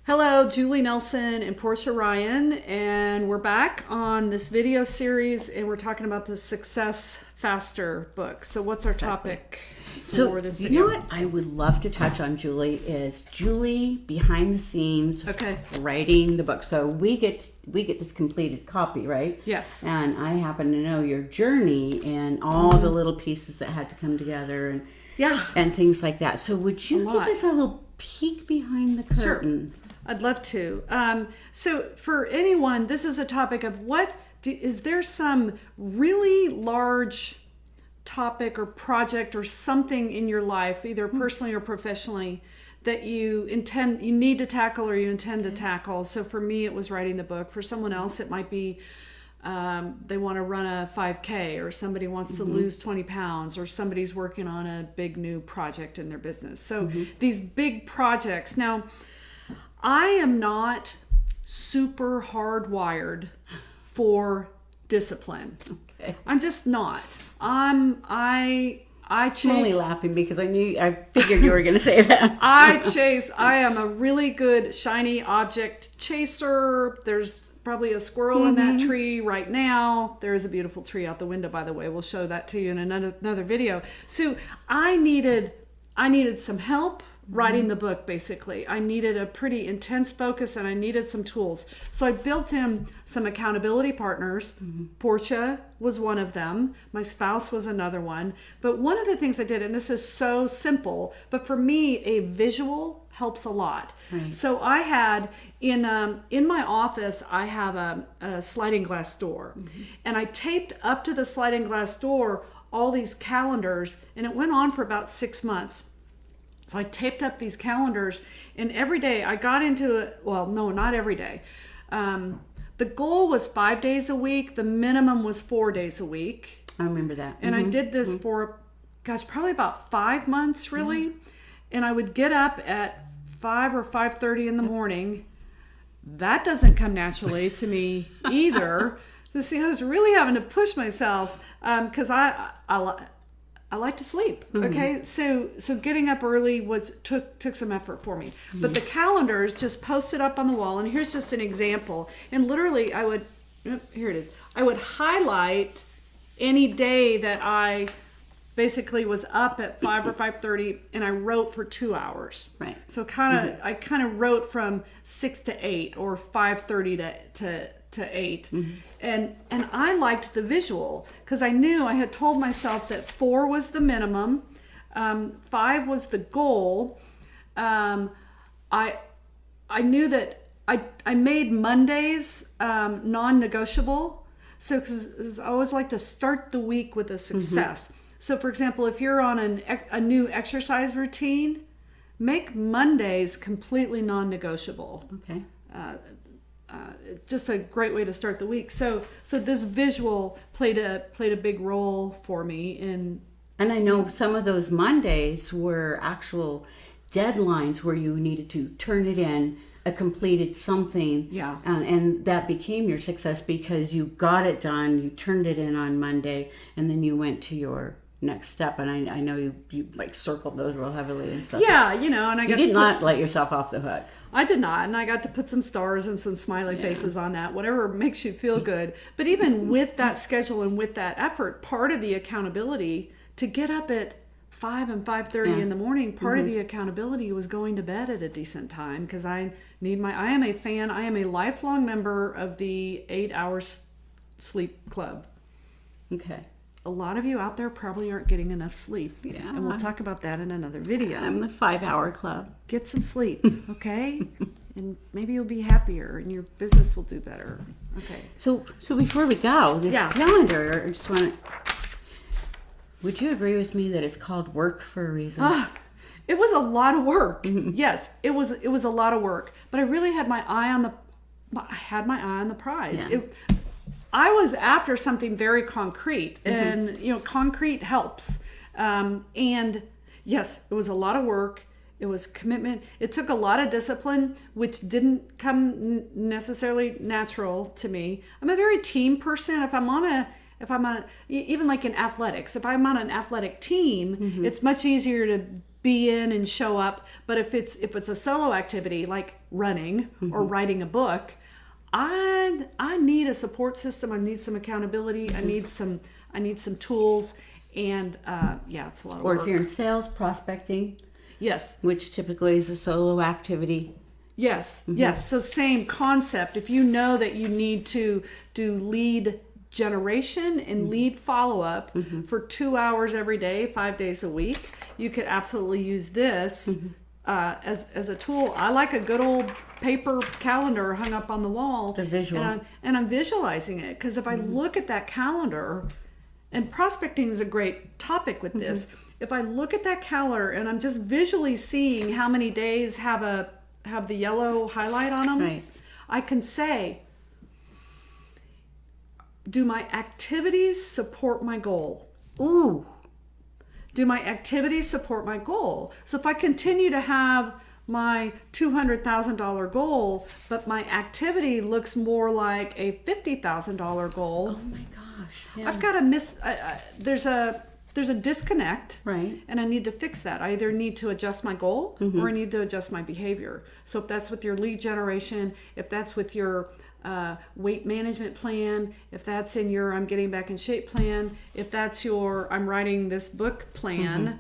Hello, Julie Nelson and Portia Ryan, and we're back on this video series, and we're talking about the Success Faster book. So what's our topic for this video? You know what I would love to touch on, Julie, is Julie behind the scenes writing the book. So we get this completed copy, right? Yes. And I happen to know your journey and all the little pieces that had to come together and things like that. So would you give us a little peek behind the curtain? Sure. I'd love to. So for anyone, this is a topic of is there some really large topic or project or something in your life, either personally or professionally, that you need to tackle or you intend to tackle? So for me, it was writing the book. For someone else, it might be they want to run a 5K, or somebody wants to lose 20 pounds, or somebody's working on a big new project in their business. So these big projects. Now, I am not super hardwired for discipline. Okay. I'm just not. I chase. I'm only laughing because I figured you were going to say that. I am a really good shiny object chaser. There's probably a squirrel in that tree right now. There is a beautiful tree out the window, by the way. We'll show that to you in another video. So I needed some help writing the book. Basically, I needed a pretty intense focus, and I needed some tools. So I built in some accountability partners. Portia was one of them. My spouse was another one. But one of the things I did, and this is so simple, but for me, a visual helps a lot. Right. So I had in my office, I have a sliding glass door, and I taped up to the sliding glass door all these calendars, and it went on for about 6 months. So I taped up these calendars, and every day I got into it. Well, no, not every day. The goal was 5 days a week. The minimum was 4 days a week. I remember that. And I did this for, probably about 5 months, really. And I would get up at 5 or 5:30 in the morning. That doesn't come naturally to me either. So see, I was really having to push myself because I like to sleep. Okay, so getting up early took some effort for me. But the calendars just posted up on the wall, and here's just an example. And literally, I would highlight any day that I basically was up at 5 or 5:30, and I wrote for 2 hours. Right. So I kind of wrote from 6 to 8 or 5:30 to 8. And I liked the visual because I knew I had told myself that 4 was the minimum, 5 was the goal. I knew that I made Mondays non-negotiable. So because I always like to start the week with a success. So for example, if you're on a new exercise routine, make Mondays completely non-negotiable. Okay. Just a great way to start the week. So this visual played a big role for me in. And I know some of those Mondays were actual deadlines where you needed to turn it in, a completed something. Yeah. And that became your success because you got it done, you turned it in on Monday, and then you went to your next step. And I know you like circled those real heavily and stuff. Yeah, and you did not let yourself off the hook. I did not, and I got to put some stars and some smiley faces on that, whatever makes you feel good. But even with that schedule and with that effort, part of the accountability to get up at 5 and 5:30 in the morning, part of the accountability was going to bed at a decent time because I am a lifelong member of the 8 hours sleep club. Okay. A lot of you out there probably aren't getting enough sleep. Yeah. And we'll talk about that in another video. I'm the 5-hour club. Get some sleep, okay? And maybe you'll be happier and your business will do better. Okay. So before we go, this calendar, I just want to, would you agree with me that it's called work for a reason? It was a lot of work. Yes, it was a lot of work. But I really had my eye on the prize. Yeah. I was after something very concrete, and concrete helps. And yes, it was a lot of work. It was commitment. It took a lot of discipline, which didn't come necessarily natural to me. I'm a very team person. If I'm on even like in athletics, if I'm on an athletic team, it's much easier to be in and show up. But if it's a solo activity like running or writing a book, I need a support system. I need some accountability. I need some tools. And it's a lot of work. Or if you're in sales, prospecting. Yes. Which typically is a solo activity. Yes. Yes. So same concept. If you know that you need to do lead generation and lead follow-up for 2 hours every day, 5 days a week, you could absolutely use this as a tool. I like a good old paper calendar hung up on the wall. The visual. And I'm visualizing it, because if I look at that calendar, and prospecting is a great topic with this, if I look at that calendar and I'm just visually seeing how many days have the yellow highlight on them, right, I can say, do my activities support my goal? Ooh. Do my activities support my goal? So if I continue to have my $200,000 goal, but my activity looks more like a $50,000 goal. Oh my gosh. Yeah. I've got to there's a disconnect. Right. And I need to fix that. I either need to adjust my goal or I need to adjust my behavior. So if that's with your lead generation, if that's with your weight management plan, if that's in your I'm getting back in shape plan, if that's your I'm writing this book plan.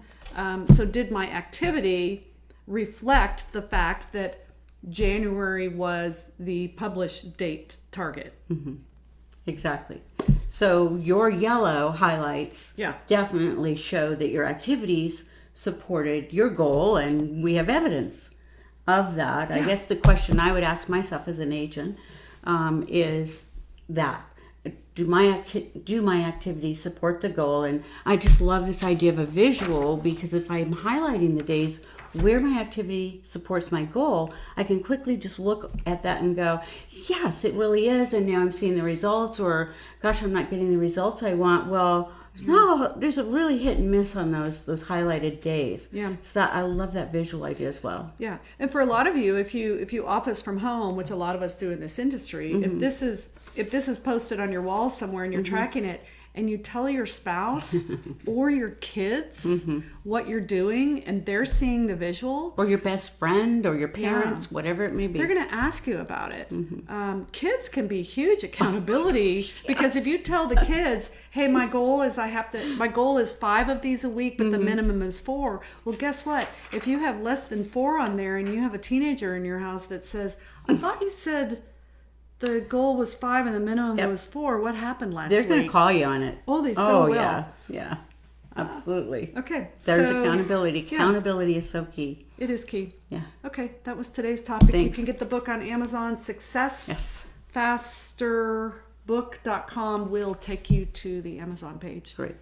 So did my activity reflect the fact that January was the published date target? Exactly. So your yellow highlights definitely show that your activities supported your goal, and we have evidence of that. I guess the question I would ask myself as an agent is that do my activities support the goal? And I just love this idea of a visual, because if I'm highlighting the days where my activity supports my goal, I can quickly just look at that and go, yes, it really is, and now I'm seeing the results, or gosh, I'm not getting the results I want. Well, no, there's a really hit and miss on those highlighted days. Yeah. So I love that visual idea as well. Yeah. And for a lot of you, if you office from home, which a lot of us do in this industry, if this is posted on your wall somewhere and you're tracking it, and you tell your spouse or your kids what you're doing, and they're seeing the visual, or your best friend or your parents, whatever it may be, they're going to ask you about it. Kids can be huge accountability because if you tell the kids, hey, my goal is 5 of these a week, but the minimum is 4. Well, guess what? If you have less than 4 on there and you have a teenager in your house that says, I thought you said the goal was 5 and the minimum was 4. What happened last week? They're going to call you on it. Oh, they so will. Yeah. Absolutely. Okay. There's accountability. Accountability is so key. It is key. Yeah. Okay. That was today's topic. Thanks. You can get the book on Amazon. Yes. SuccessFasterBook.com will take you to the Amazon page. Great.